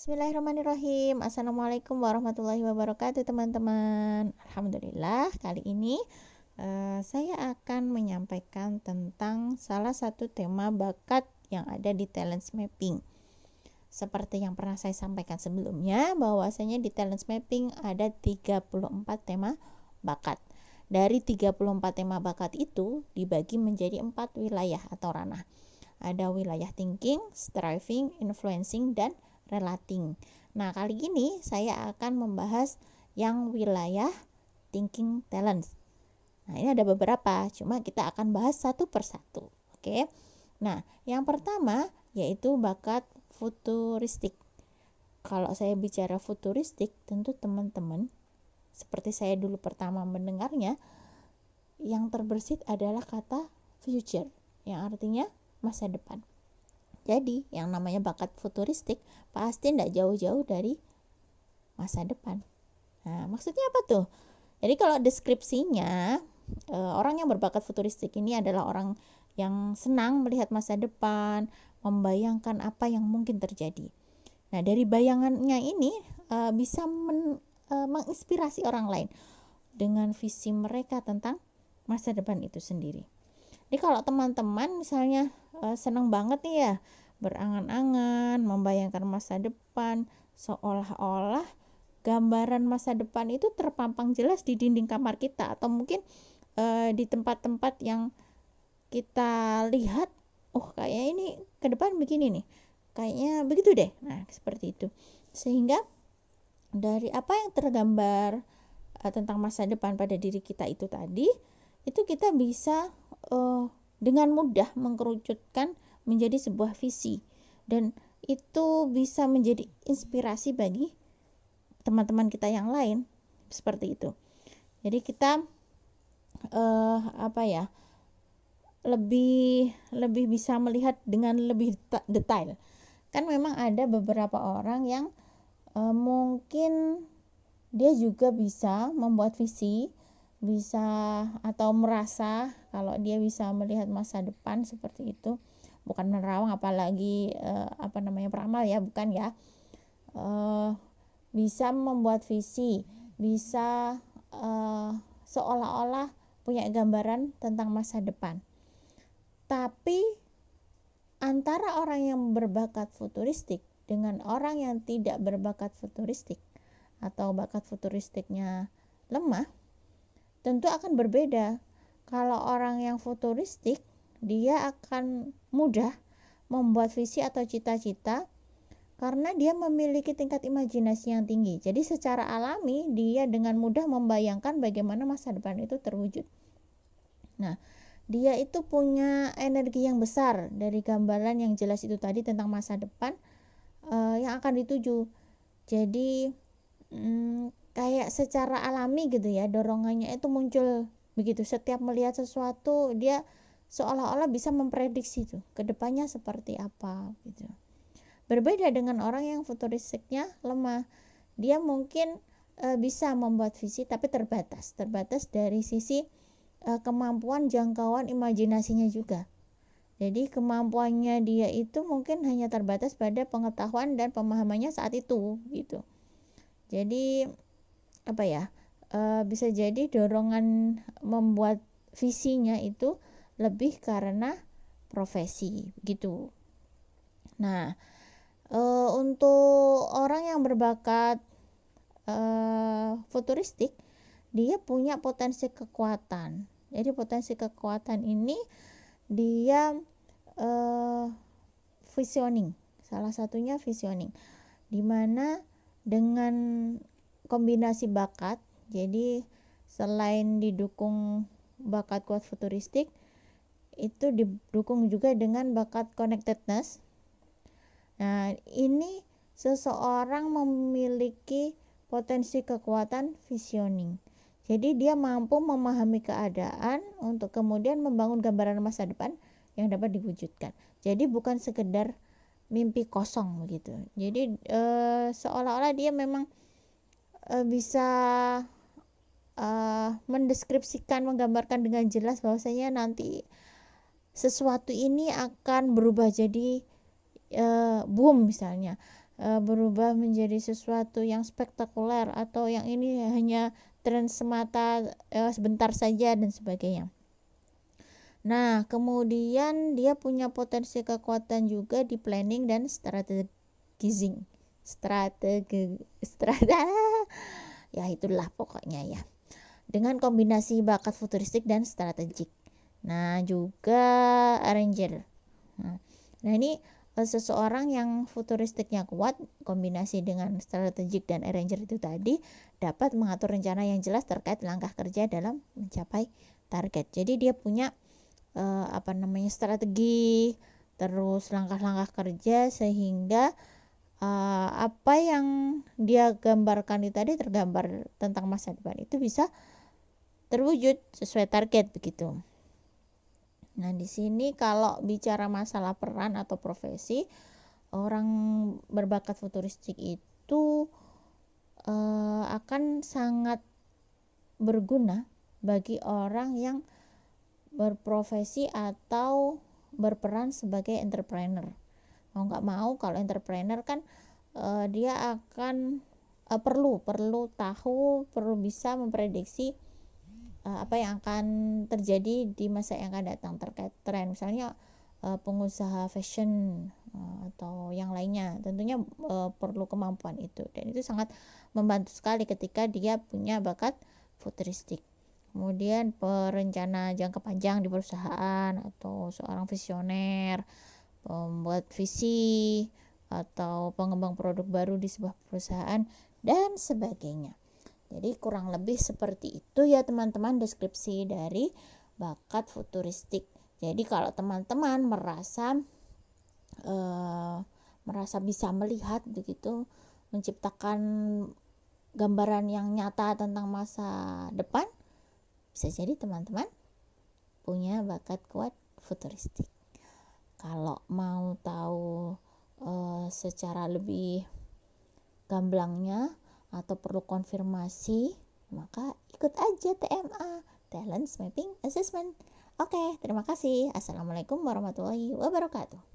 Bismillahirrahmanirrahim. Assalamualaikum warahmatullahi wabarakatuh, teman-teman. Alhamdulillah, kali ini saya akan menyampaikan tentang salah satu tema bakat yang ada di talents mapping. Seperti yang pernah saya sampaikan sebelumnya, bahwasanya di talents mapping ada 34 tema bakat. Dari 34 tema bakat itu dibagi menjadi 4 wilayah atau ranah. Ada wilayah thinking, striving, influencing, dan relating. Nah, kali ini saya akan membahas yang wilayah thinking talents. Nah, ini ada beberapa, cuma kita akan bahas satu persatu. Oke. Nah, yang pertama yaitu bakat futuristik. Kalau saya bicara futuristik, tentu teman-teman seperti saya dulu pertama mendengarnya, yang terbersit adalah kata future, yang artinya masa depan. Jadi yang namanya bakat futuristik pasti tidak jauh-jauh dari masa depan. Nah, maksudnya apa tuh? Jadi kalau deskripsinya, orang yang berbakat futuristik ini adalah orang yang senang melihat masa depan, membayangkan apa yang mungkin terjadi. Nah, dari bayangannya ini bisa menginspirasi orang lain dengan visi mereka tentang masa depan itu sendiri. Jadi kalau teman-teman misalnya senang banget nih ya berangan-angan, membayangkan masa depan, seolah-olah gambaran masa depan itu terpampang jelas di dinding kamar kita, atau mungkin di tempat-tempat yang kita lihat, oh kayaknya ini ke depan begini nih, kayaknya begitu deh. Nah, seperti itu. Sehingga dari apa yang tergambar tentang masa depan pada diri kita itu tadi, itu kita bisa dengan mudah mengkerucutkan menjadi sebuah visi, dan itu bisa menjadi inspirasi bagi teman-teman kita yang lain, seperti itu. Jadi kita lebih bisa melihat dengan lebih detail. Kan memang ada beberapa orang yang mungkin dia juga bisa membuat visi, bisa atau merasa kalau dia bisa melihat masa depan seperti itu, bukan menerawang apalagi peramal ya, bukan ya, bisa membuat visi, bisa seolah-olah punya gambaran tentang masa depan. Tapi antara orang yang berbakat futuristik dengan orang yang tidak berbakat futuristik atau bakat futuristiknya lemah, tentu akan berbeda. Kalau orang yang futuristik, dia akan mudah membuat visi atau cita-cita karena dia memiliki tingkat imajinasi yang tinggi. Jadi secara alami dia dengan mudah membayangkan bagaimana masa depan itu terwujud. Nah, dia itu punya energi yang besar dari gambaran yang jelas itu tadi tentang masa depan yang akan dituju. Jadi kayak secara alami gitu ya, dorongannya itu muncul begitu. Setiap melihat sesuatu dia seolah-olah bisa memprediksi tuh kedepannya seperti apa gitu. Berbeda dengan orang yang futuristiknya lemah, dia mungkin bisa membuat visi tapi terbatas dari sisi kemampuan jangkauan imajinasinya juga. Jadi kemampuannya dia itu mungkin hanya terbatas pada pengetahuan dan pemahamannya saat itu gitu. Jadi bisa jadi dorongan membuat visinya itu lebih karena profesi gitu. Nah, untuk orang yang berbakat futuristik, dia punya potensi kekuatan. Jadi potensi kekuatan ini dia visioning, salah satunya visioning, dimana dengan kombinasi bakat, jadi selain didukung bakat kuat futuristik, itu didukung juga dengan bakat connectedness. Nah, ini seseorang memiliki potensi kekuatan visioning. Jadi dia mampu memahami keadaan untuk kemudian membangun gambaran masa depan yang dapat diwujudkan. Jadi bukan sekedar mimpi kosong begitu. Jadi seolah-olah dia memang bisa mendeskripsikan, menggambarkan dengan jelas bahwasanya nanti sesuatu ini akan berubah jadi boom misalnya, berubah menjadi sesuatu yang spektakuler, atau yang ini hanya tren semata, sebentar saja dan sebagainya. Nah, kemudian dia punya potensi kekuatan juga di planning dan strategizing. Ya itulah pokoknya ya. Dengan kombinasi bakat futuristik dan strategik. Nah, juga arranger. Nah, ini seseorang yang futuristiknya kuat, kombinasi dengan strategik dan arranger itu tadi, dapat mengatur rencana yang jelas terkait langkah kerja dalam mencapai target. Jadi dia punya strategi, terus langkah-langkah kerja, sehingga apa yang dia gambarkan itu tadi, tergambar tentang masa depan, itu bisa terwujud sesuai target begitu. Nah, di sini kalau bicara masalah peran atau profesi, orang berbakat futuristik itu akan sangat berguna bagi orang yang berprofesi atau berperan sebagai entrepreneur. Mau nggak mau, kalau entrepreneur kan dia akan perlu tahu, perlu bisa memprediksi apa yang akan terjadi di masa yang akan datang terkait tren, misalnya pengusaha fashion atau yang lainnya. Tentunya perlu kemampuan itu, dan itu sangat membantu sekali ketika dia punya bakat futuristik. Kemudian perencana jangka panjang di perusahaan, atau seorang visioner, pembuat visi, atau pengembang produk baru di sebuah perusahaan, dan sebagainya. Jadi kurang lebih seperti itu ya teman-teman, deskripsi dari bakat futuristik. Jadi kalau teman-teman merasa bisa melihat begitu, menciptakan gambaran yang nyata tentang masa depan, bisa jadi teman-teman punya bakat kuat futuristik. Kalau mau tahu secara lebih gamblangnya atau perlu konfirmasi, maka ikut aja TMA, Talent Mapping Assessment. Oke, terima kasih. Assalamualaikum warahmatullahi wabarakatuh.